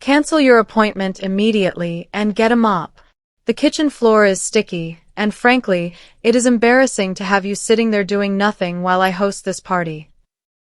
Cancel your appointment immediately and get a mop. The kitchen floor is sticky, and frankly, it is embarrassing to have you sitting there doing nothing while I host this party.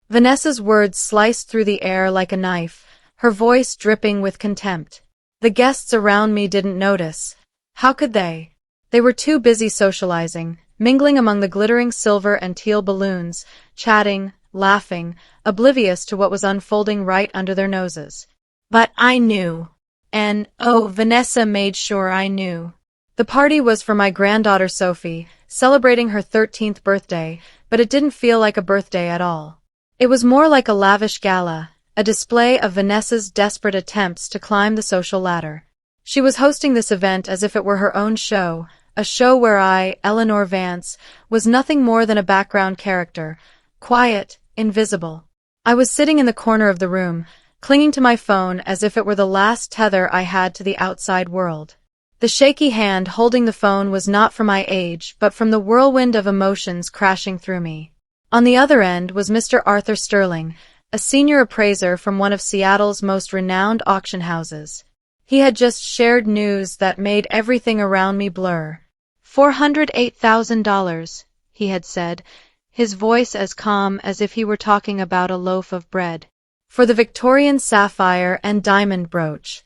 Vanessa's words sliced through the air like a knife, her voice dripping with contempt. The guests around me didn't notice. How could they? They were too busy socializing, mingling among the glittering silver and teal balloons, chatting, laughing, oblivious to what was unfolding right under their noses. But I knew. And, oh, Vanessa made sure I knew. The party was for my granddaughter Sophie, celebrating her 13th birthday, but it didn't feel like a birthday at all. It was more like a lavish gala, a display of Vanessa's desperate attempts to climb the social ladder. She was hosting this event as if it were her own show, a show where I, Eleanor Vance, was nothing more than a background character, quiet, invisible. I was sitting in the corner of the room, clinging to my phone as if it were the last tether I had to the outside world. The shaky hand holding the phone was not from my age but from the whirlwind of emotions crashing through me. On the other end was Mr. Arthur Sterling, a senior appraiser from one of Seattle's most renowned auction houses. He had just shared news that made everything around me blur. $408,000, he had said, his voice as calm as if he were talking about a loaf of bread. For the Victorian sapphire and diamond brooch.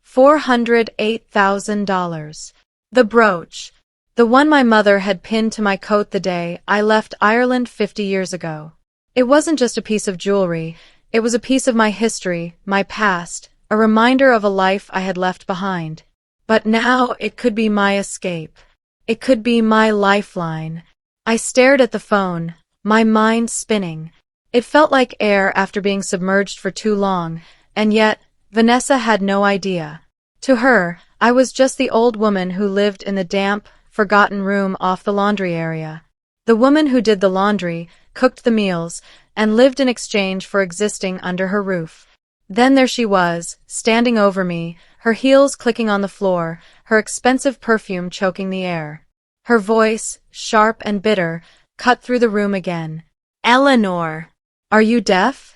$408,000. The brooch. The one my mother had pinned to my coat the day I left Ireland 50 years ago. It wasn't just a piece of jewelry, it was a piece of my history, my past, a reminder of a life I had left behind. But now it could be my escape. It could be my lifeline. I stared at the phone, my mind spinning. It felt like air after being submerged for too long, and yet, Vanessa had no idea. To her, I was just the old woman who lived in the damp, forgotten room off the laundry area. The woman who did the laundry, cooked the meals, and lived in exchange for existing under her roof. Then there she was, standing over me, her heels clicking on the floor, her expensive perfume choking the air. Her voice, sharp and bitter, cut through the room again. "Eleanor! Are you deaf?"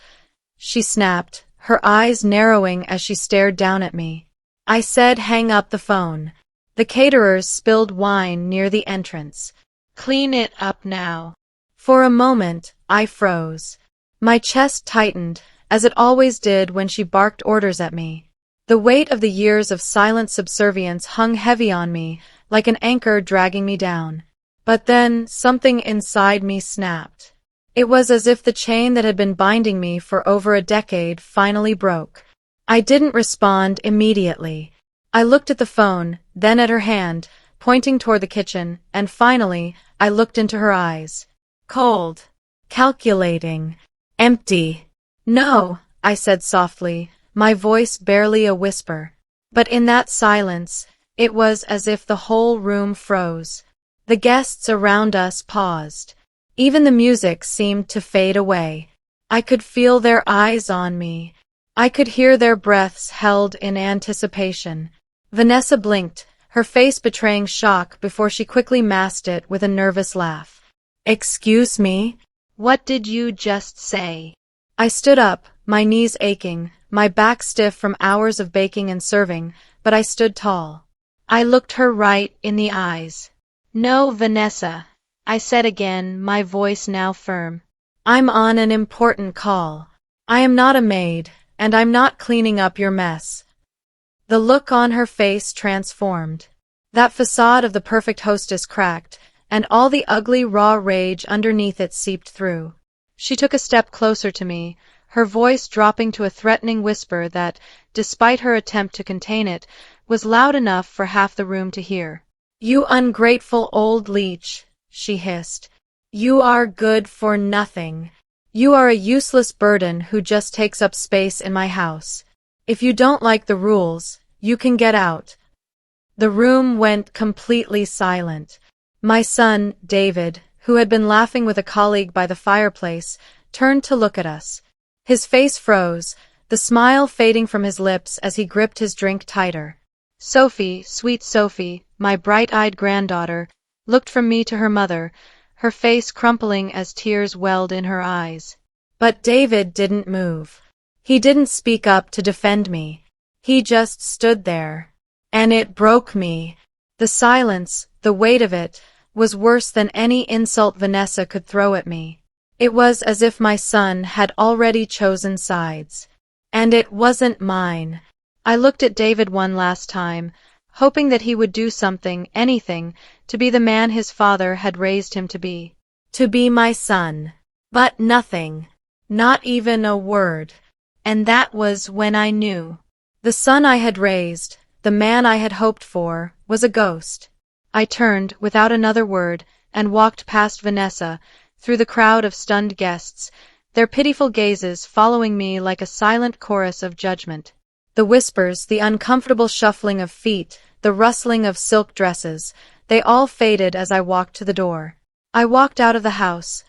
she snapped, her eyes narrowing as she stared down at me. I said hang up the phone. The caterers spilled wine near the entrance. "Clean it up now." For a moment, I froze. My chest tightened, as it always did when she barked orders at me. The weight of the years of silent subservience hung heavy on me, like an anchor dragging me down. But then, something inside me snapped. It was as if the chain that had been binding me for over a decade finally broke. I didn't respond immediately. I looked at the phone, then at her hand, pointing toward the kitchen, and finally, I looked into her eyes. Cold. Calculating. Empty. "No," I said softly, my voice barely a whisper. But in that silence, it was as if the whole room froze. The guests around us paused. Even the music seemed to fade away. I could feel their eyes on me. I could hear their breaths held in anticipation. Vanessa blinked, her face betraying shock before she quickly masked it with a nervous laugh. "Excuse me? What did you just say?" I stood up, my knees aching, my back stiff from hours of baking and serving, but I stood tall. I looked her right in the eyes. "No, Vanessa," I said again, my voice now firm. "I'm on an important call. I am not a maid, and I'm not cleaning up your mess." The look on her face transformed. That facade of the perfect hostess cracked, and all the ugly raw rage underneath it seeped through. She took a step closer to me, her voice dropping to a threatening whisper that, despite her attempt to contain it, was loud enough for half the room to hear. "You ungrateful old leech," she hissed. "You are good for nothing. You are a useless burden who just takes up space in my house. If you don't like the rules, you can get out." The room went completely silent. My son, David, who had been laughing with a colleague by the fireplace, turned to look at us. His face froze, the smile fading from his lips as he gripped his drink tighter. Sophie, sweet Sophie, my bright-eyed granddaughter, looked from me to her mother, her face crumpling as tears welled in her eyes. But David didn't move. He didn't speak up to defend me. He just stood there. And it broke me. The silence, the weight of it, was worse than any insult Vanessa could throw at me. It was as if my son had already chosen sides. And it wasn't mine. I looked at David one last time, hoping that he would do something, anything, to be the man his father had raised him to be. To be my son. But nothing. Not even a word. And that was when I knew. The son I had raised, the man I had hoped for, was a ghost. I turned, without another word, and walked past Vanessa, through the crowd of stunned guests, their pitiful gazes following me like a silent chorus of judgment. The whispers, the uncomfortable shuffling of feet, the rustling of silk dresses, they all faded as I walked to the door. I walked out of the house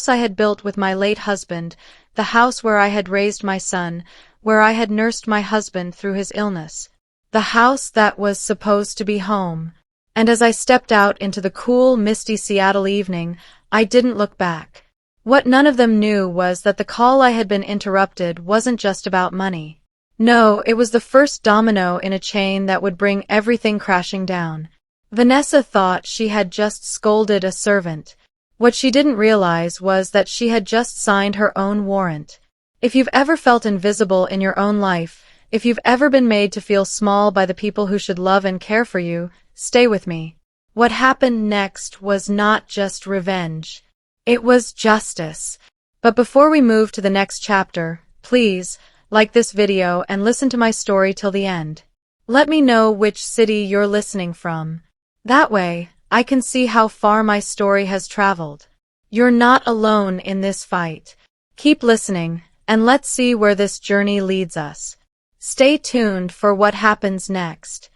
I had built with my late husband, the house where I had raised my son, where I had nursed my husband through his illness. The house that was supposed to be home. And as I stepped out into the cool, misty Seattle evening, I didn't look back. What none of them knew was that the call I had been interrupted wasn't just about money. No, it was the first domino in a chain that would bring everything crashing down. Vanessa thought she had just scolded a servant. What she didn't realize was that she had just signed her own warrant. If you've ever felt invisible in your own life, if you've ever been made to feel small by the people who should love and care for you, stay with me. What happened next was not just revenge. It was justice. But before we move to the next chapter, please, like this video and listen to my story till the end. Let me know which city you're listening from. That way, I can see how far my story has traveled. You're not alone in this fight. Keep listening, and let's see where this journey leads us. Stay tuned for what happens next.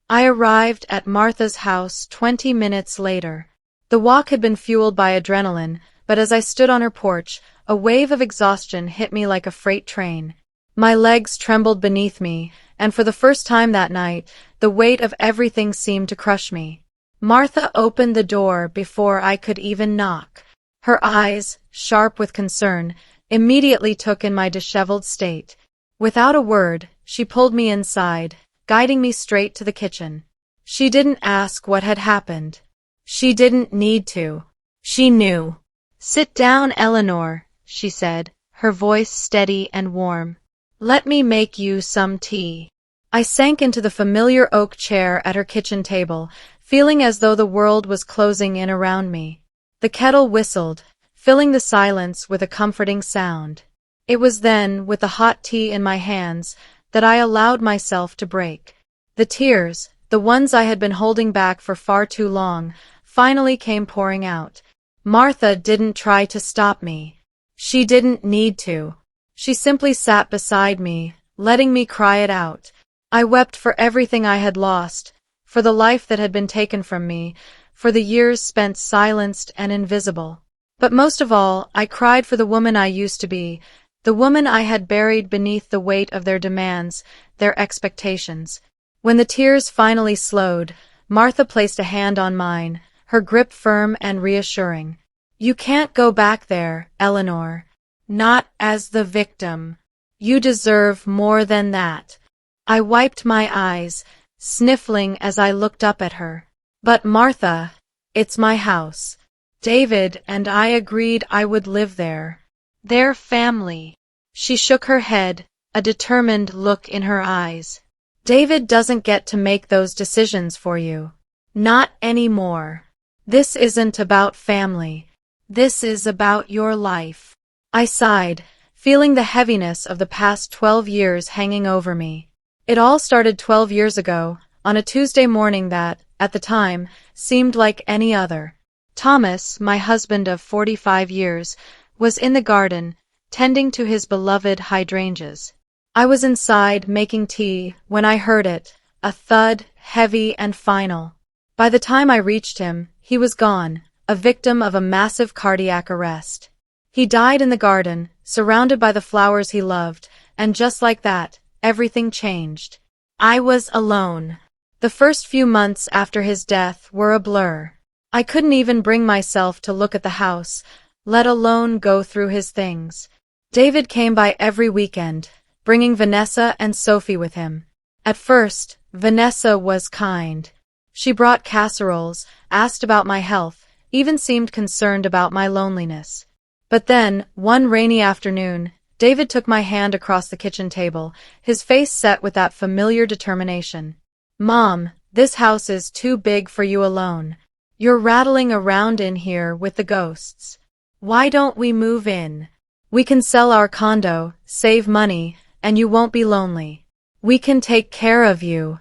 I arrived at Martha's house 20 minutes later. The walk had been fueled by adrenaline, but as I stood on her porch, a wave of exhaustion hit me like a freight train. My legs trembled beneath me, and for the first time that night, the weight of everything seemed to crush me. Martha opened the door before I could even knock. Her eyes, sharp with concern, immediately took in my disheveled state. Without a word, she pulled me inside, guiding me straight to the kitchen. She didn't ask what had happened. She didn't need to. She knew. "Sit down, Eleanor," she said, her voice steady and warm. "Let me make you some tea." I sank into the familiar oak chair at her kitchen table, feeling as though the world was closing in around me. The kettle whistled, filling the silence with a comforting sound. It was then, with the hot tea in my hands, that I allowed myself to break. The tears, the ones I had been holding back for far too long, finally came pouring out. Martha didn't try to stop me. She didn't need to. She simply sat beside me, letting me cry it out. I wept for everything I had lost, for the life that had been taken from me, for the years spent silenced and invisible. But most of all, I cried for the woman I used to be, the woman I had buried beneath the weight of their demands, their expectations. When the tears finally slowed, Martha placed a hand on mine, her grip firm and reassuring. "You can't go back there, Eleanor. Not as the victim. You deserve more than that." I wiped my eyes, sniffling as I looked up at her. "But Martha, it's my house. David and I agreed I would live there. They're family." She shook her head, a determined look in her eyes. "David doesn't get to make those decisions for you. Not anymore. This isn't about family. This is about your life." I sighed, feeling the heaviness of the past 12 years hanging over me. It all started 12 years ago, on a Tuesday morning that, at the time, seemed like any other. Thomas, my husband of 45 years, was in the garden, tending to his beloved hydrangeas. I was inside making tea when I heard it, a thud, heavy and final. By the time I reached him, he was gone, a victim of a massive cardiac arrest. He died in the garden, surrounded by the flowers he loved, and just like that, everything changed. I was alone. The first few months after his death were a blur. I couldn't even bring myself to look at the house, let alone go through his things. David came by every weekend, bringing Vanessa and Sophie with him. At first, Vanessa was kind. She brought casseroles, asked about my health, even seemed concerned about my loneliness. But then, one rainy afternoon, David took my hand across the kitchen table, his face set with that familiar determination. "Mom, this house is too big for you alone. You're rattling around in here with the ghosts. Why don't we move in? We can sell our condo, save money, and you won't be lonely. We can take care of you."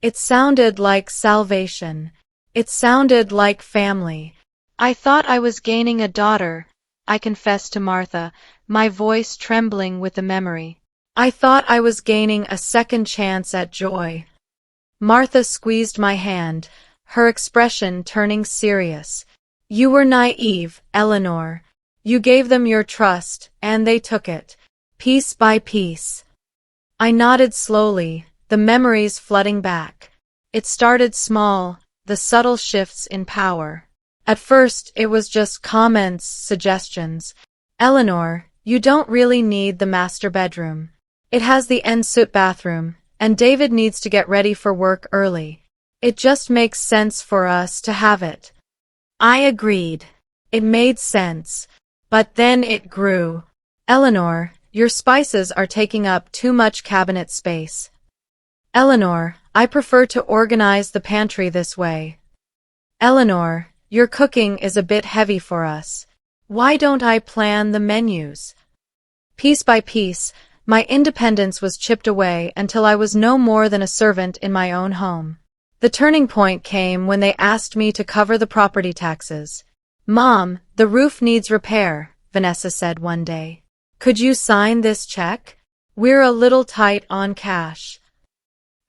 It sounded like salvation. It sounded like family. I thought I was gaining a daughter, I confessed to Martha, my voice trembling with the memory. I thought I was gaining a second chance at joy. Martha squeezed my hand, her expression turning serious. "You were naive, Eleanor. You gave them your trust, and they took it, piece by piece." I nodded slowly, the memories flooding back. It started small, the subtle shifts in power. At first, it was just comments, suggestions. "Eleanor, you don't really need the master bedroom. It has the ensuite bathroom, and David needs to get ready for work early. It just makes sense for us to have it." I agreed. It made sense. But then it grew. "Eleanor, your spices are taking up too much cabinet space." "Eleanor, I prefer to organize the pantry this way." "Eleanor, your cooking is a bit heavy for us. Why don't I plan the menus?" Piece by piece, my independence was chipped away until I was no more than a servant in my own home. The turning point came when they asked me to cover the property taxes. "Mom, the roof needs repair," Vanessa said one day. "Could you sign this check? We're a little tight on cash."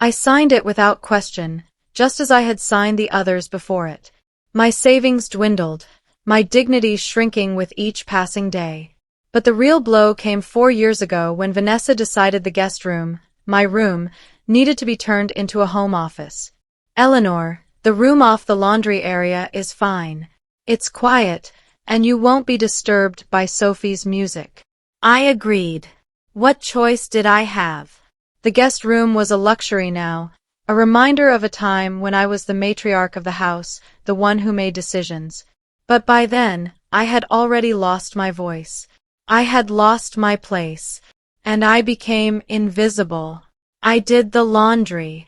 I signed it without question, just as I had signed the others before it. My savings dwindled, my dignity shrinking with each passing day. But the real blow came 4 years ago when Vanessa decided the guest room, my room, needed to be turned into a home office. "Eleanor, the room off the laundry area is fine. It's quiet, and you won't be disturbed by Sophie's music." I agreed. What choice did I have? The guest room was a luxury now, a reminder of a time when I was the matriarch of the house, the one who made decisions. But by then, I had already lost my voice. I had lost my place, and I became invisible. I did the laundry,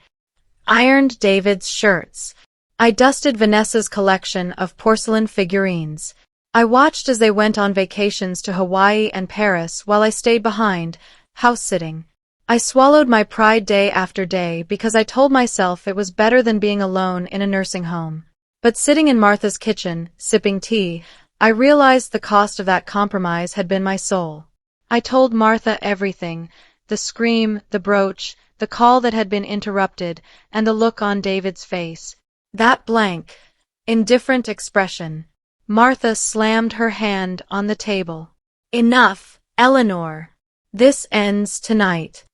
ironed David's shirts. I dusted Vanessa's collection of porcelain figurines. I watched as they went on vacations to Hawaii and Paris while I stayed behind, house-sitting. I swallowed my pride day after day because I told myself it was better than being alone in a nursing home. But sitting in Martha's kitchen, sipping tea, I realized the cost of that compromise had been my soul. I told Martha everything, the scream, the brooch, the call that had been interrupted, and the look on David's face. That blank, indifferent expression. Martha slammed her hand on the table. "Enough, Eleanor. This ends tonight."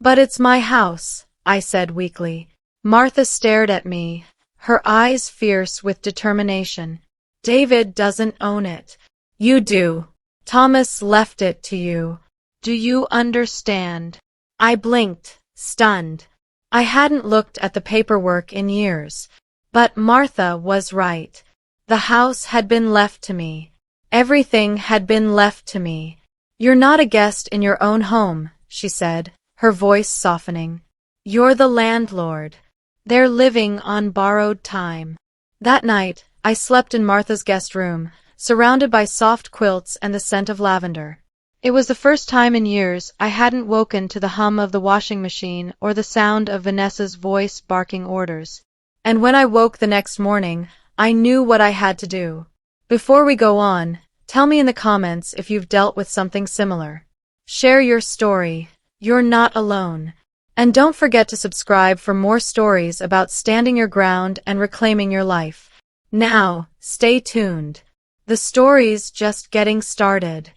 "But it's my house," I said weakly. Martha stared at me, her eyes fierce with determination. "David doesn't own it. You do. Thomas left it to you. Do you understand?" I blinked, stunned. I hadn't looked at the paperwork in years. But Martha was right. The house had been left to me. Everything had been left to me. "You're not a guest in your own home," she said, her voice softening. "You're the landlord. They're living on borrowed time." That night, I slept in Martha's guest room, surrounded by soft quilts and the scent of lavender. It was the first time in years I hadn't woken to the hum of the washing machine or the sound of Vanessa's voice barking orders. And when I woke the next morning, I knew what I had to do. Before we go on, tell me in the comments if you've dealt with something similar. Share your story. You're not alone. And don't forget to subscribe for more stories about standing your ground and reclaiming your life. Now, stay tuned. The story's just getting started.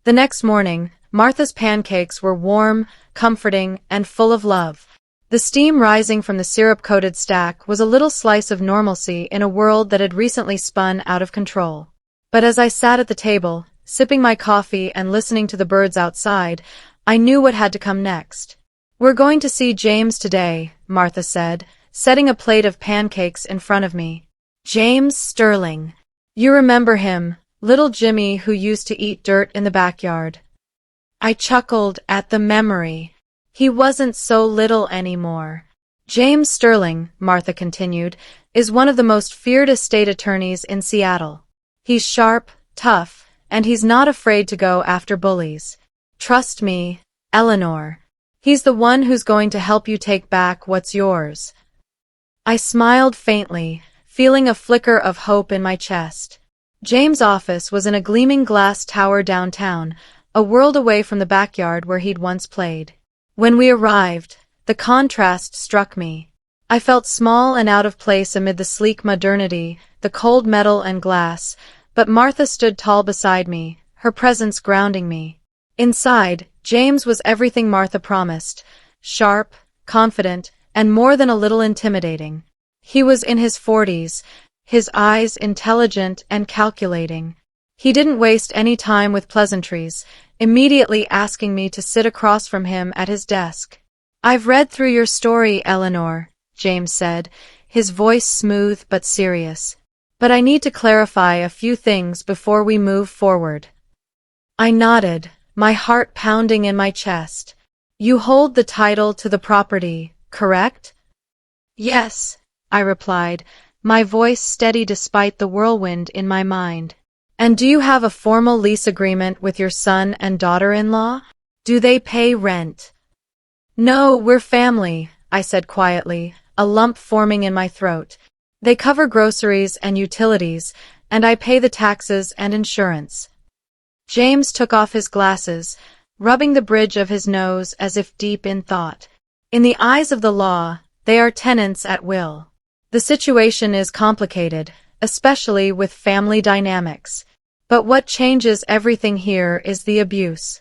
The next morning, Martha's pancakes were warm, comforting, and full of love. The steam rising from the syrup-coated stack was a little slice of normalcy in a world that had recently spun out of control. But as I sat at the table, sipping my coffee and listening to the birds outside, I knew what had to come next. "We're going to see James today," Martha said, setting a plate of pancakes in front of me. "James Sterling. You remember him, little Jimmy who used to eat dirt in the backyard." I chuckled at the memory. He wasn't so little anymore. "James Sterling," Martha continued, "is one of the most feared estate attorneys in Seattle. He's sharp, tough, and he's not afraid to go after bullies. Trust me, Eleanor. He's the one who's going to help you take back what's yours." I smiled faintly, feeling a flicker of hope in my chest. James' office was in a gleaming glass tower downtown, a world away from the backyard where he'd once played. When we arrived, the contrast struck me. I felt small and out of place amid the sleek modernity, the cold metal and glass, but Martha stood tall beside me, her presence grounding me. Inside, James was everything Martha promised: sharp, confident, and more than a little intimidating. He was in his 40s, his eyes intelligent and calculating. He didn't waste any time with pleasantries, immediately asking me to sit across from him at his desk. "I've read through your story, Eleanor," James said, his voice smooth but serious. "But I need to clarify a few things before we move forward." I nodded, my heart pounding in my chest. "You hold the title to the property, correct?" "Yes," I replied, my voice steady despite the whirlwind in my mind. "And do you have a formal lease agreement with your son and daughter-in-law? Do they pay rent?" "No, we're family," I said quietly, a lump forming in my throat. "They cover groceries and utilities, and I pay the taxes and insurance." James took off his glasses, rubbing the bridge of his nose as if deep in thought. "In the eyes of the law, they are tenants at will. The situation is complicated, especially with family dynamics. But what changes everything here is the abuse."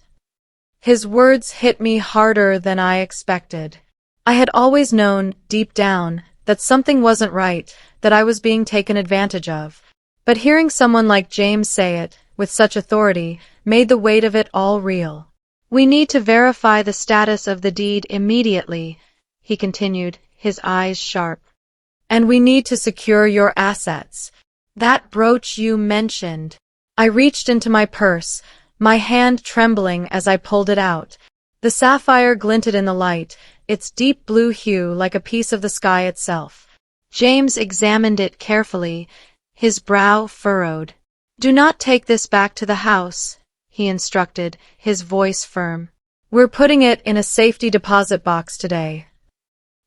His words hit me harder than I expected. I had always known, deep down, that something wasn't right, that I was being taken advantage of. But hearing someone like James say it, with such authority, made the weight of it all real. "We need to verify the status of the deed immediately," he continued, his eyes sharp. "And we need to secure your assets. That brooch you mentioned." I reached into my purse, my hand trembling as I pulled it out. The sapphire glinted in the light, its deep blue hue like a piece of the sky itself. James examined it carefully, his brow furrowed. "Do not take this back to the house," he instructed, his voice firm. "We're putting it in a safety deposit box today."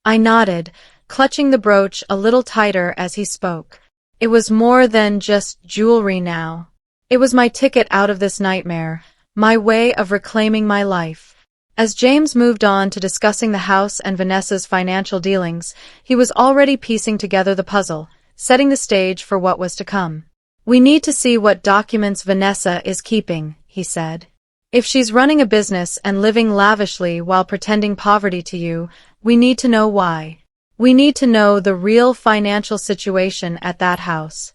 I nodded, clutching the brooch a little tighter as he spoke. It was more than just jewelry now. It was my ticket out of this nightmare, my way of reclaiming my life. As James moved on to discussing the house and Vanessa's financial dealings, he was already piecing together the puzzle, setting the stage for what was to come. "We need to see what documents Vanessa is keeping," he said. "If she's running a business and living lavishly while pretending poverty to you, we need to know why. We need to know the real financial situation at that house."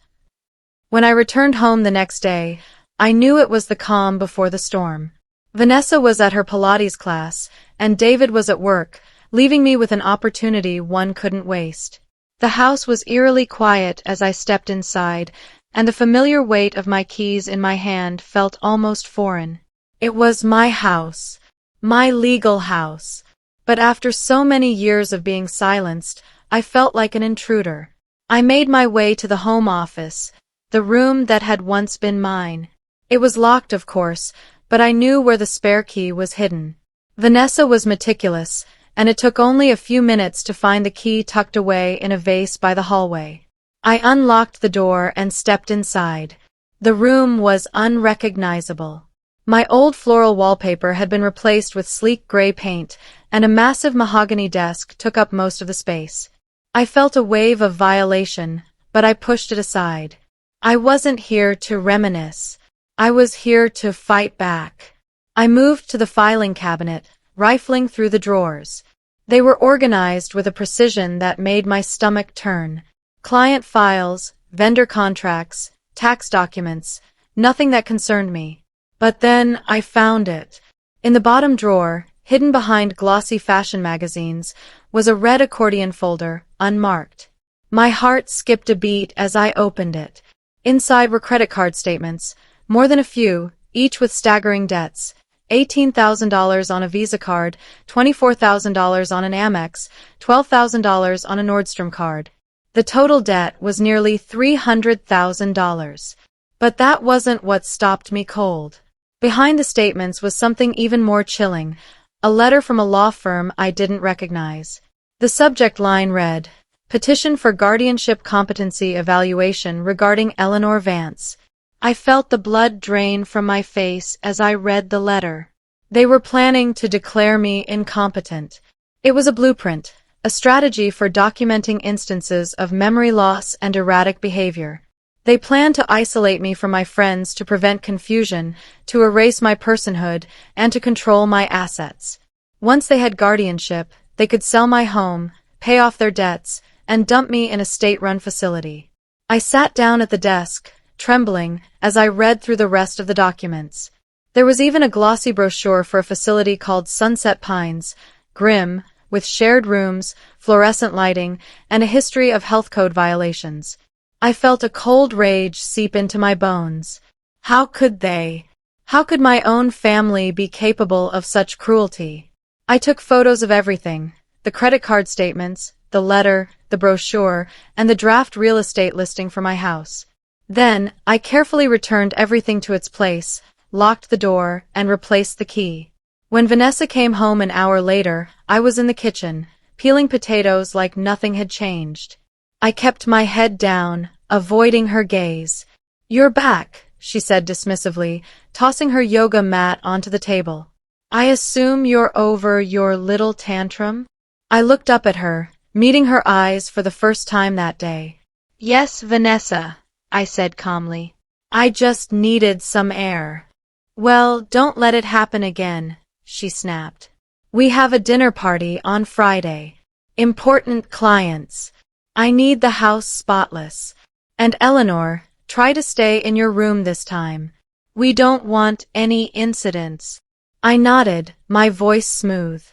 When I returned home the next day, I knew it was the calm before the storm. Vanessa was at her Pilates class, and David was at work, leaving me with an opportunity one couldn't waste. The house was eerily quiet as I stepped inside, and the familiar weight of my keys in my hand felt almost foreign. It was my house, my legal house. But after so many years of being silenced, I felt like an intruder. I made my way to the home office, the room that had once been mine. It was locked, of course, but I knew where the spare key was hidden. Vanessa was meticulous, and it took only a few minutes to find the key tucked away in a vase by the hallway. I unlocked the door and stepped inside. The room was unrecognizable. My old floral wallpaper had been replaced with sleek gray paint, and a massive mahogany desk took up most of the space. I felt a wave of violation, but I pushed it aside. I wasn't here to reminisce. I was here to fight back. I moved to the filing cabinet, rifling through the drawers. They were organized with a precision that made my stomach turn. Client files, vendor contracts, tax documents, nothing that concerned me. But then I found it. In the bottom drawer, hidden behind glossy fashion magazines, was a red accordion folder, unmarked. My heart skipped a beat as I opened it. Inside were credit card statements, more than a few, each with staggering debts. $18,000 on a Visa card, $24,000 on an Amex, $12,000 on a Nordstrom card. The total debt was nearly $300,000. But that wasn't what stopped me cold. Behind the statements was something even more chilling, a letter from a law firm I didn't recognize. The subject line read, "Petition for Guardianship Competency Evaluation regarding Eleanor Vance." I felt the blood drain from my face as I read the letter. They were planning to declare me incompetent. It was a blueprint, a strategy for documenting instances of memory loss and erratic behavior. They planned to isolate me from my friends to prevent confusion, to erase my personhood, and to control my assets. Once they had guardianship, they could sell my home, pay off their debts, and dump me in a state-run facility. I sat down at the desk, trembling, as I read through the rest of the documents. There was even a glossy brochure for a facility called Sunset Pines, grim, with shared rooms, fluorescent lighting, and a history of health code violations. I felt a cold rage seep into my bones. How could my own family be capable of such cruelty? I took photos of everything, the credit card statements, the letter, the brochure, and the draft real estate listing for my house. Then, I carefully returned everything to its place, locked the door, and replaced the key. When Vanessa came home an hour later, I was in the kitchen, peeling potatoes like nothing had changed. I kept my head down, avoiding her gaze. "You're back," she said dismissively, tossing her yoga mat onto the table. "I assume you're over your little tantrum?" I looked up at her, meeting her eyes for the first time that day. "Yes, Vanessa," I said calmly. "I just needed some air." "Well, don't let it happen again," she snapped. "We have a dinner party on Friday. Important clients. I need the house spotless. And Eleanor, try to stay in your room this time. We don't want any incidents." I nodded, my voice smooth.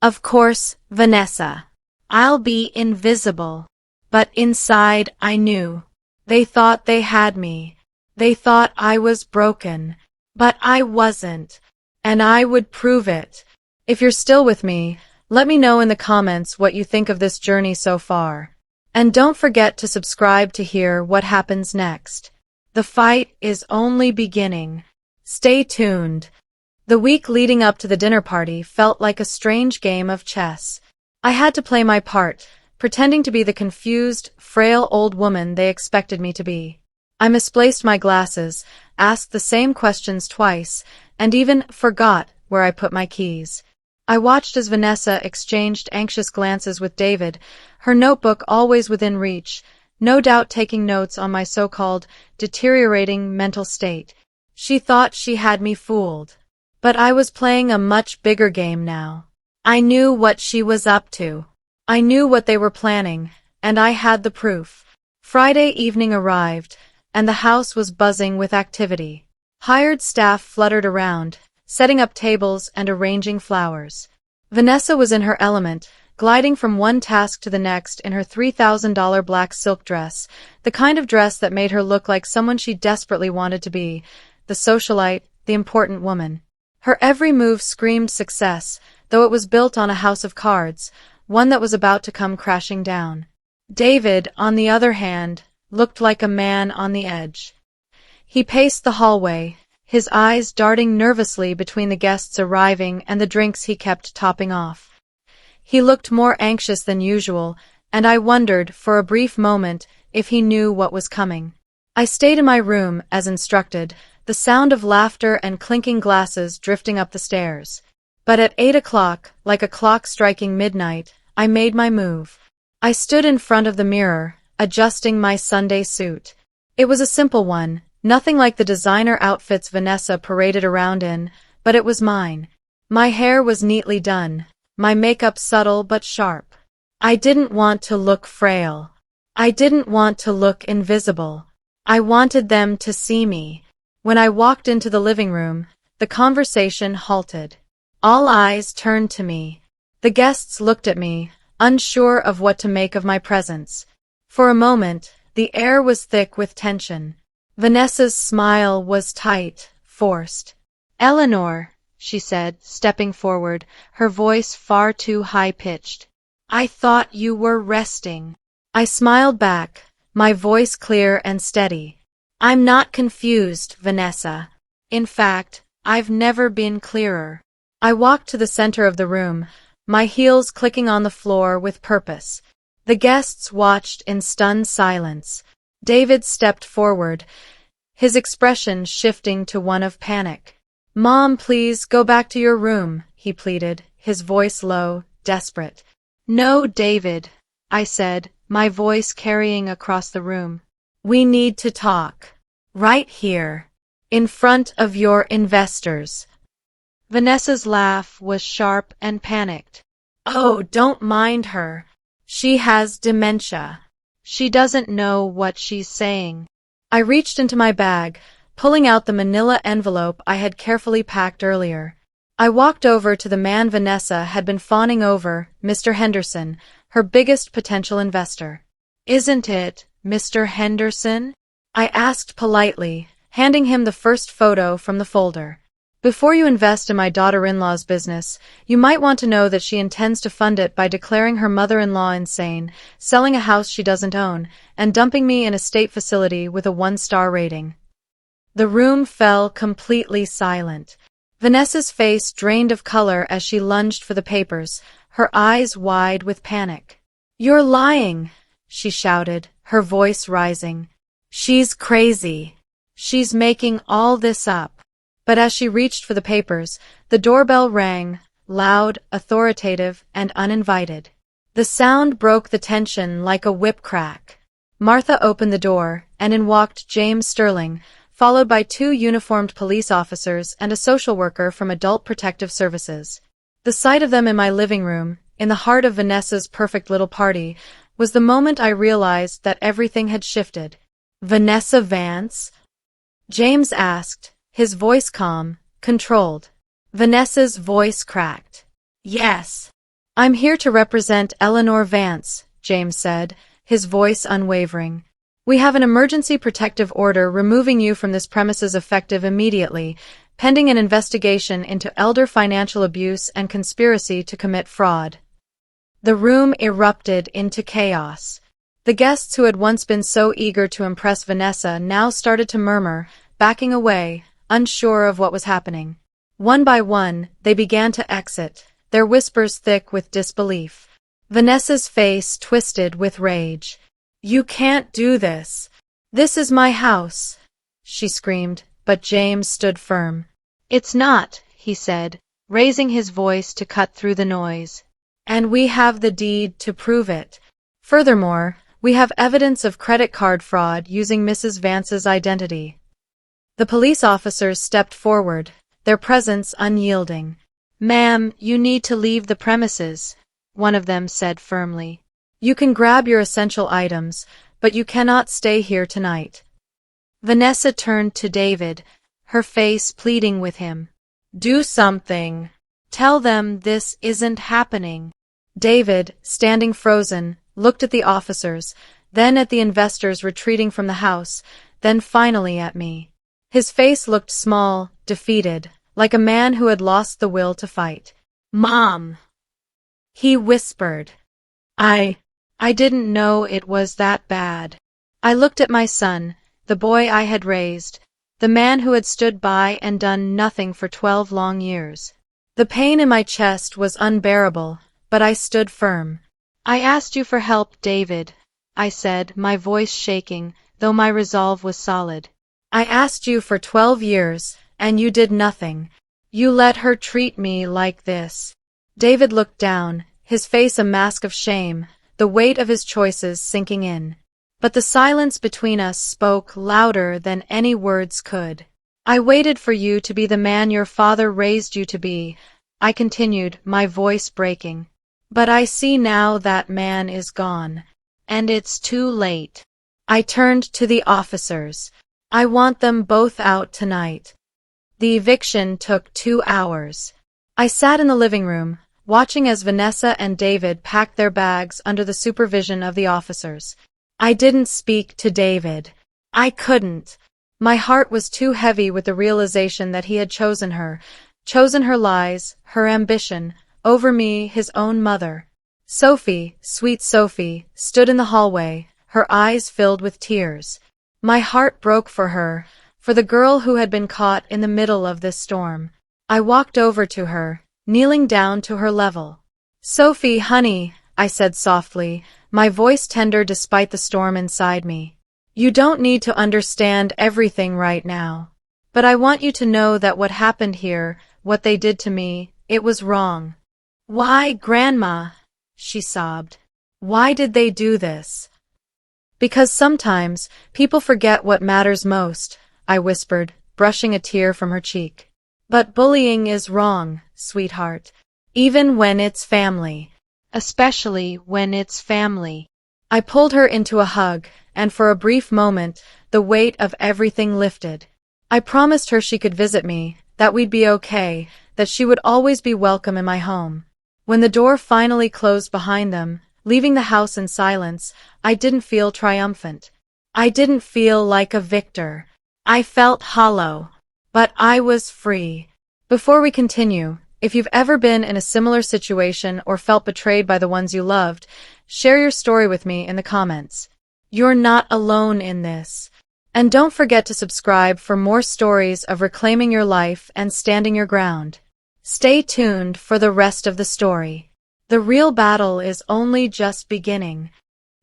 "Of course, Vanessa. I'll be invisible." But inside I knew. They thought they had me. They thought I was broken. But I wasn't. And I would prove it. If you're still with me, let me know in the comments what you think of this journey so far. And don't forget to subscribe to hear what happens next. The fight is only beginning. Stay tuned. The week leading up to the dinner party felt like a strange game of chess. I had to play my part, pretending to be the confused, frail old woman they expected me to be. I misplaced my glasses, asked the same questions twice, and even forgot where I put my keys. I watched as Vanessa exchanged anxious glances with David, her notebook always within reach, no doubt taking notes on my so-called deteriorating mental state. She thought she had me fooled. But I was playing a much bigger game now. I knew what she was up to. I knew what they were planning, and I had the proof. Friday evening arrived, and the house was buzzing with activity. Hired staff fluttered around, setting up tables and arranging flowers. Vanessa was in her element, gliding from one task to the next in her $3,000 black silk dress, the kind of dress that made her look like someone she desperately wanted to be, the socialite, the important woman. Her every move screamed success, though it was built on a house of cards, one that was about to come crashing down. David, on the other hand, looked like a man on the edge. He paced the hallway, his eyes darting nervously between the guests arriving and the drinks he kept topping off. He looked more anxious than usual, and I wondered, for a brief moment, if he knew what was coming. I stayed in my room, as instructed, the sound of laughter and clinking glasses drifting up the stairs. But at 8 o'clock, like a clock striking midnight, I made my move. I stood in front of the mirror, adjusting my Sunday suit. It was a simple one, nothing like the designer outfits Vanessa paraded around in, but it was mine. My hair was neatly done, my makeup subtle but sharp. I didn't want to look frail. I didn't want to look invisible. I wanted them to see me. When I walked into the living room, the conversation halted. All eyes turned to me. The guests looked at me, unsure of what to make of my presence. For a moment, the air was thick with tension. Vanessa's smile was tight, forced. "Eleanor," she said, stepping forward, her voice far too high-pitched. "I thought you were resting." I smiled back, my voice clear and steady. "I'm not confused, Vanessa. In fact, I've never been clearer." I walked to the center of the room, my heels clicking on the floor with purpose. The guests watched in stunned silence. David stepped forward, his expression shifting to one of panic. "Mom, please go back to your room," he pleaded, his voice low, desperate. "No, David," I said, my voice carrying across the room. "We need to talk. Right here. In front of your investors." Vanessa's laugh was sharp and panicked. "Oh, don't mind her. She has dementia. She doesn't know what she's saying." I reached into my bag, pulling out the manila envelope I had carefully packed earlier. I walked over to the man Vanessa had been fawning over, Mr. Henderson, her biggest potential investor. "Isn't it, Mr. Henderson?" I asked politely, handing him the first photo from the folder. "Before you invest in my daughter-in-law's business, you might want to know that she intends to fund it by declaring her mother-in-law insane, selling a house she doesn't own, and dumping me in a state facility with a 1-star rating." The room fell completely silent. Vanessa's face drained of color as she lunged for the papers, her eyes wide with panic. "You're lying," she shouted, her voice rising. "She's crazy. She's making all this up." But as she reached for the papers, the doorbell rang, loud, authoritative, and uninvited. The sound broke the tension like a whip crack. Martha opened the door, and in walked James Sterling, followed by 2 uniformed police officers and a social worker from Adult Protective Services. The sight of them in my living room, in the heart of Vanessa's perfect little party, was the moment I realized that everything had shifted. "Vanessa Vance?" James asked, his voice calm, controlled. Vanessa's voice cracked. "Yes. I'm here to represent Eleanor Vance," James said, his voice unwavering. "We have an emergency protective order removing you from this premises effective immediately, pending an investigation into elder financial abuse and conspiracy to commit fraud." The room erupted into chaos. The guests who had once been so eager to impress Vanessa now started to murmur, backing away, unsure of what was happening. One by one, they began to exit, their whispers thick with disbelief. Vanessa's face twisted with rage. "You can't do this. This is my house," she screamed, but James stood firm. "It's not," he said, raising his voice to cut through the noise. "And we have the deed to prove it. Furthermore, we have evidence of credit card fraud using Mrs. Vance's identity." The police officers stepped forward, their presence unyielding. "Ma'am, you need to leave the premises," one of them said firmly. "You can grab your essential items, but you cannot stay here tonight." Vanessa turned to David, her face pleading with him. "Do something. Tell them this isn't happening." David, standing frozen, looked at the officers, then at the investors retreating from the house, then finally at me. His face looked small, defeated, like a man who had lost the will to fight. "Mom," he whispered. I didn't know it was that bad." I looked at my son, the boy I had raised, the man who had stood by and done nothing for 12 long years. The pain in my chest was unbearable, but I stood firm. "I asked you for help, David," I said, my voice shaking, though my resolve was solid. "I asked you for 12 years, and you did nothing. You let her treat me like this." David looked down, his face a mask of shame, the weight of his choices sinking in. But the silence between us spoke louder than any words could. "I waited for you to be the man your father raised you to be," I continued, my voice breaking. "But I see now that man is gone. And it's too late." I turned to the officers. "I want them both out tonight." The eviction took 2 hours. I sat in the living room, watching as Vanessa and David packed their bags under the supervision of the officers. I didn't speak to David. I couldn't. My heart was too heavy with the realization that he had chosen her lies, her ambition, over me, his own mother. Sophie, sweet Sophie, stood in the hallway, her eyes filled with tears. My heart broke for her, for the girl who had been caught in the middle of this storm. I walked over to her, kneeling down to her level. "Sophie, honey," I said softly, my voice tender despite the storm inside me. "You don't need to understand everything right now. But I want you to know that what happened here, what they did to me, it was wrong." "Why, Grandma?" she sobbed. "Why did they do this?" "Because sometimes people forget what matters most," I whispered, brushing a tear from her cheek. "But bullying is wrong, sweetheart. Even when it's family. Especially when it's family." I pulled her into a hug, and for a brief moment, the weight of everything lifted. I promised her she could visit me, that we'd be okay, that she would always be welcome in my home. When the door finally closed behind them, leaving the house in silence, I didn't feel triumphant. I didn't feel like a victor. I felt hollow. But I was free. Before we continue, if you've ever been in a similar situation or felt betrayed by the ones you loved, share your story with me in the comments. You're not alone in this. And don't forget to subscribe for more stories of reclaiming your life and standing your ground. Stay tuned for the rest of the story. The real battle is only just beginning.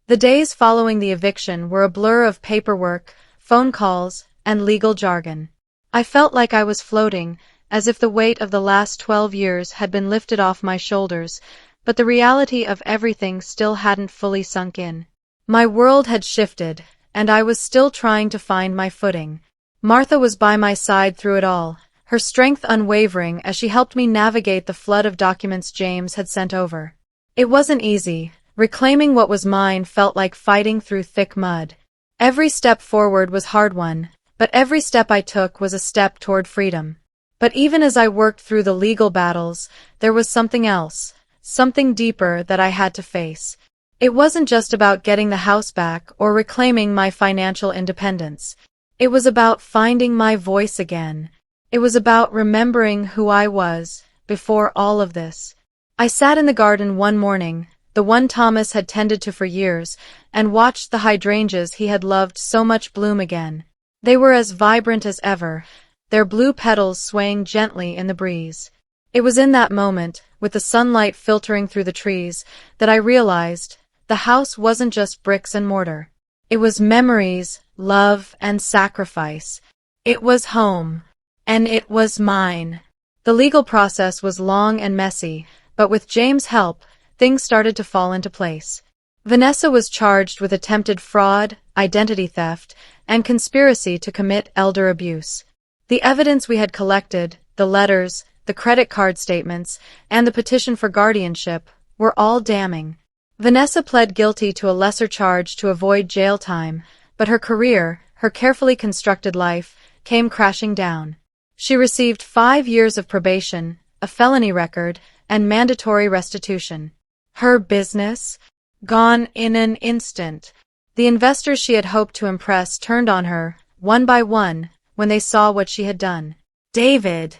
The days following the eviction were a blur of paperwork, phone calls, and legal jargon. I felt like I was floating, as if the weight of the last 12 years had been lifted off my shoulders, but the reality of everything still hadn't fully sunk in. My world had shifted, and I was still trying to find my footing. Martha was by my side through it all, her strength unwavering as she helped me navigate the flood of documents James had sent over. It wasn't easy. Reclaiming what was mine felt like fighting through thick mud. Every step forward was hard one, but every step I took was a step toward freedom. But even as I worked through the legal battles, there was something else, something deeper that I had to face. It wasn't just about getting the house back or reclaiming my financial independence. It was about finding my voice again. It was about remembering who I was before all of this. I sat in the garden one morning, the one Thomas had tended to for years, and watched the hydrangeas he had loved so much bloom again. They were as vibrant as ever, their blue petals swaying gently in the breeze. It was in that moment, with the sunlight filtering through the trees, that I realized the house wasn't just bricks and mortar. It was memories, love, and sacrifice. It was home. And it was mine. The legal process was long and messy, but with James' help, things started to fall into place. Vanessa was charged with attempted fraud, identity theft, and conspiracy to commit elder abuse. The evidence we had collected, the letters, the credit card statements, and the petition for guardianship, were all damning. Vanessa pled guilty to a lesser charge to avoid jail time, but her career, her carefully constructed life, came crashing down. She received 5 years of probation, a felony record, and mandatory restitution. Her business? Gone in an instant. The investors she had hoped to impress turned on her, one by one, when they saw what she had done. David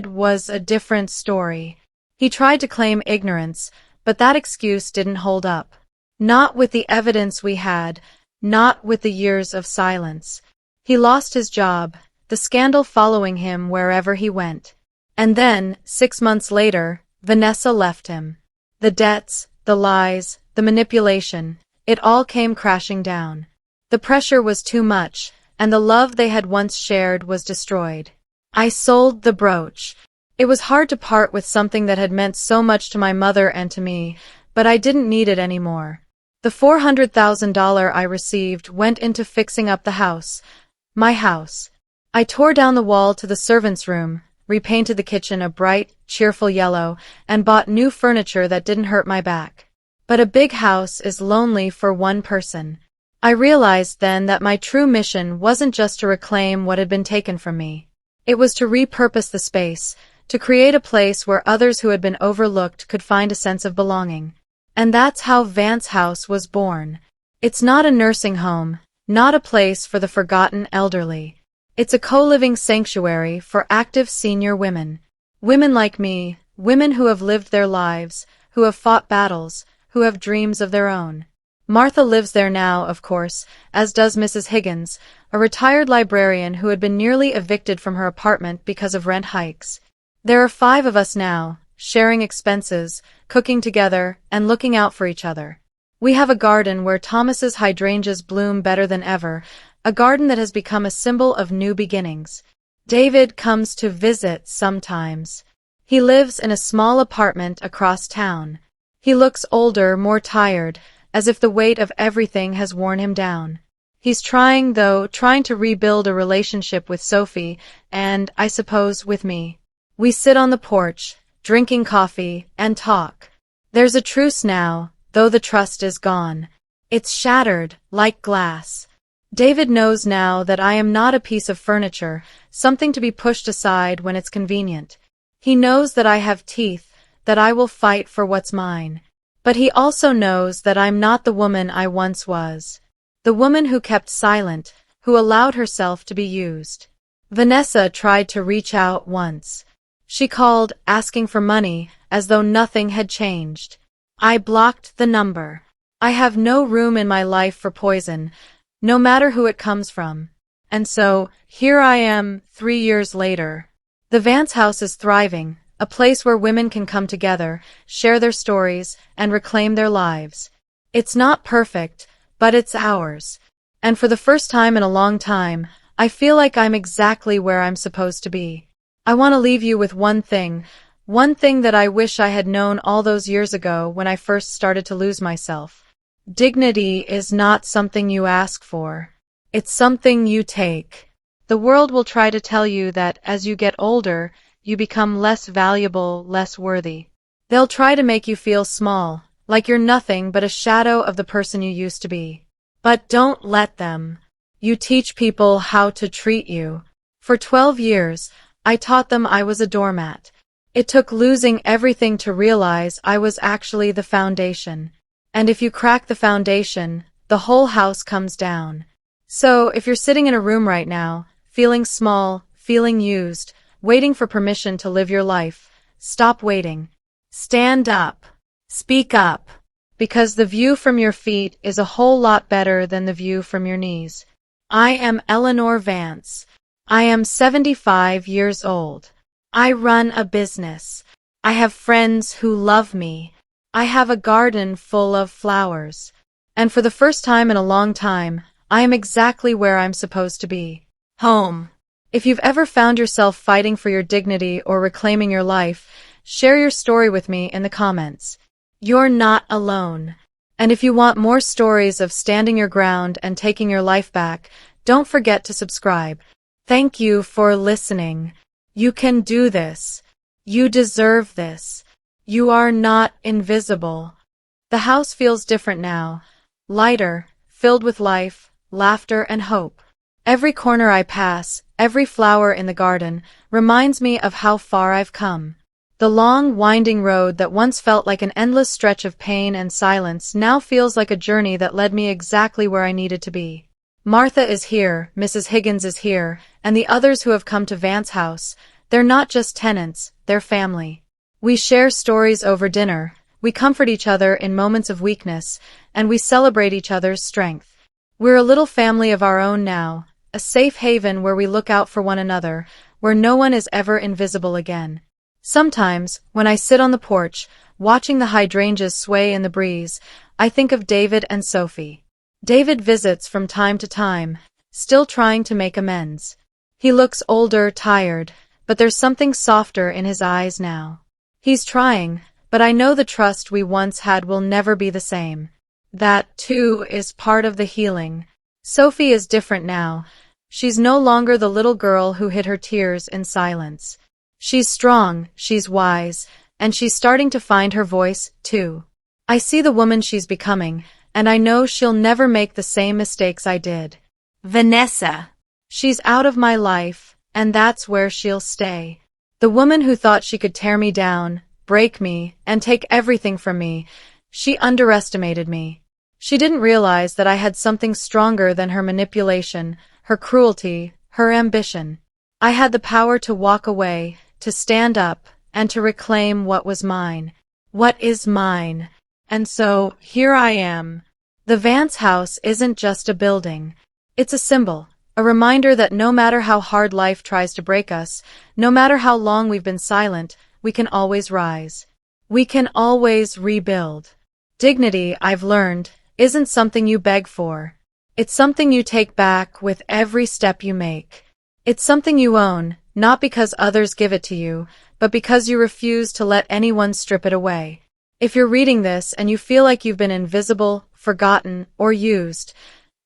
was a different story. He tried to claim ignorance, but that excuse didn't hold up. Not with the evidence we had, not with the years of silence. He lost his job, the scandal following him wherever he went. And then, 6 months later, Vanessa left him. The debts, the lies, the manipulation, it all came crashing down. The pressure was too much, and the love they had once shared was destroyed. I sold the brooch. It was hard to part with something that had meant so much to my mother and to me, but I didn't need it anymore. The $400,000 I received went into fixing up the house. My house. I tore down the wall to the servants' room, repainted the kitchen a bright, cheerful yellow, and bought new furniture that didn't hurt my back. But a big house is lonely for one person. I realized then that my true mission wasn't just to reclaim what had been taken from me. It was to repurpose the space, to create a place where others who had been overlooked could find a sense of belonging. And that's how Vance House was born. It's not a nursing home, not a place for the forgotten elderly. It's a co-living sanctuary for active senior women. Women like me, women who have lived their lives, who have fought battles, who have dreams of their own. Martha lives there now, of course, as does Mrs. Higgins, a retired librarian who had been nearly evicted from her apartment because of rent hikes. There are 5 of us now, sharing expenses, cooking together, and looking out for each other. We have a garden where Thomas's hydrangeas bloom better than ever, a garden that has become a symbol of new beginnings. David comes to visit sometimes. He lives in a small apartment across town. He looks older, more tired, as if the weight of everything has worn him down. He's trying to rebuild a relationship with Sophie, and, I suppose, with me. We sit on the porch, drinking coffee, and talk. There's a truce now, though the trust is gone. It's shattered, like glass. David knows now that I am not a piece of furniture, something to be pushed aside when it's convenient. He knows that I have teeth, that I will fight for what's mine. But he also knows that I'm not the woman I once was. The woman who kept silent, who allowed herself to be used. Vanessa tried to reach out once. She called, asking for money, as though nothing had changed. I blocked the number. I have no room in my life for poison, no matter who it comes from. And so, here I am, 3 years later. The Vance House is thriving, a place where women can come together, share their stories, and reclaim their lives. It's not perfect, but it's ours. And for the first time in a long time, I feel like I'm exactly where I'm supposed to be. I want to leave you with one thing that I wish I had known all those years ago when I first started to lose myself. Dignity is not something you ask for. It's something you take. The world will try to tell you that as you get older, you become less valuable, less worthy. They'll try to make you feel small, like you're nothing but a shadow of the person you used to be. But don't let them. You teach people how to treat you. For 12 years, I taught them I was a doormat. It took losing everything to realize I was actually the foundation. And if you crack the foundation, the whole house comes down. So, if you're sitting in a room right now, feeling small, feeling used, waiting for permission to live your life, stop waiting. Stand up. Speak up. Because the view from your feet is a whole lot better than the view from your knees. I am Eleanor Vance. I am 75 years old. I run a business. I have friends who love me. I have a garden full of flowers. And for the first time in a long time, I am exactly where I'm supposed to be. Home. If you've ever found yourself fighting for your dignity or reclaiming your life, share your story with me in the comments. You're not alone. And if you want more stories of standing your ground and taking your life back, don't forget to subscribe. Thank you for listening. You can do this. You deserve this. You are not invisible. The house feels different now. Lighter, filled with life, laughter, and hope. Every corner I pass, every flower in the garden, reminds me of how far I've come. The long, winding road that once felt like an endless stretch of pain and silence now feels like a journey that led me exactly where I needed to be. Martha is here, Mrs. Higgins is here, and the others who have come to Vance House. They're not just tenants, they're family. We share stories over dinner, we comfort each other in moments of weakness, and we celebrate each other's strength. We're a little family of our own now, a safe haven where we look out for one another, where no one is ever invisible again. Sometimes, when I sit on the porch, watching the hydrangeas sway in the breeze, I think of David and Sophie. David visits from time to time, still trying to make amends. He looks older, tired, but there's something softer in his eyes now. He's trying, but I know the trust we once had will never be the same. That, too, is part of the healing. Sophie is different now. She's no longer the little girl who hid her tears in silence. She's strong, she's wise, and she's starting to find her voice, too. I see the woman she's becoming, and I know she'll never make the same mistakes I did. Vanessa. She's out of my life, and that's where she'll stay. The woman who thought she could tear me down, break me, and take everything from me, she underestimated me. She didn't realize that I had something stronger than her manipulation, her cruelty, her ambition. I had the power to walk away, to stand up, and to reclaim what was mine. What is mine? And so, here I am. The Vance house isn't just a building. It's a symbol, a reminder that no matter how hard life tries to break us, no matter how long we've been silent, we can always rise. We can always rebuild. Dignity, I've learned, isn't something you beg for. It's something you take back with every step you make. It's something you own, not because others give it to you, but because you refuse to let anyone strip it away. If you're reading this and you feel like you've been invisible, forgotten, or used,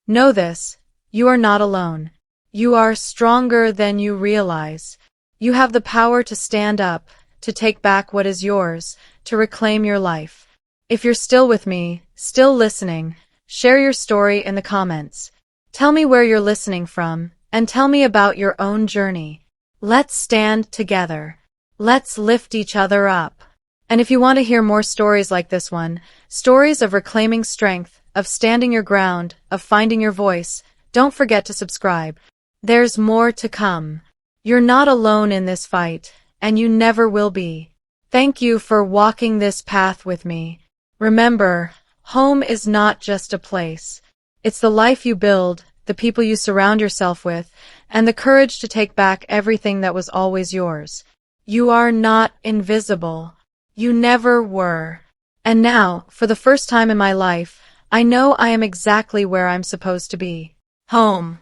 know this: you are not alone. You are stronger than you realize. You have the power to stand up, to take back what is yours, to reclaim your life. If you're still with me, still listening, share your story in the comments. Tell me where you're listening from, and tell me about your own journey. Let's stand together. Let's lift each other up. And if you want to hear more stories like this one, stories of reclaiming strength, of standing your ground, of finding your voice, don't forget to subscribe. There's more to come. You're not alone in this fight, and you never will be. Thank you for walking this path with me. Remember, home is not just a place. It's the life you build, the people you surround yourself with, and the courage to take back everything that was always yours. You are not invisible. You never were. And now, for the first time in my life, I know I am exactly where I'm supposed to be. Home.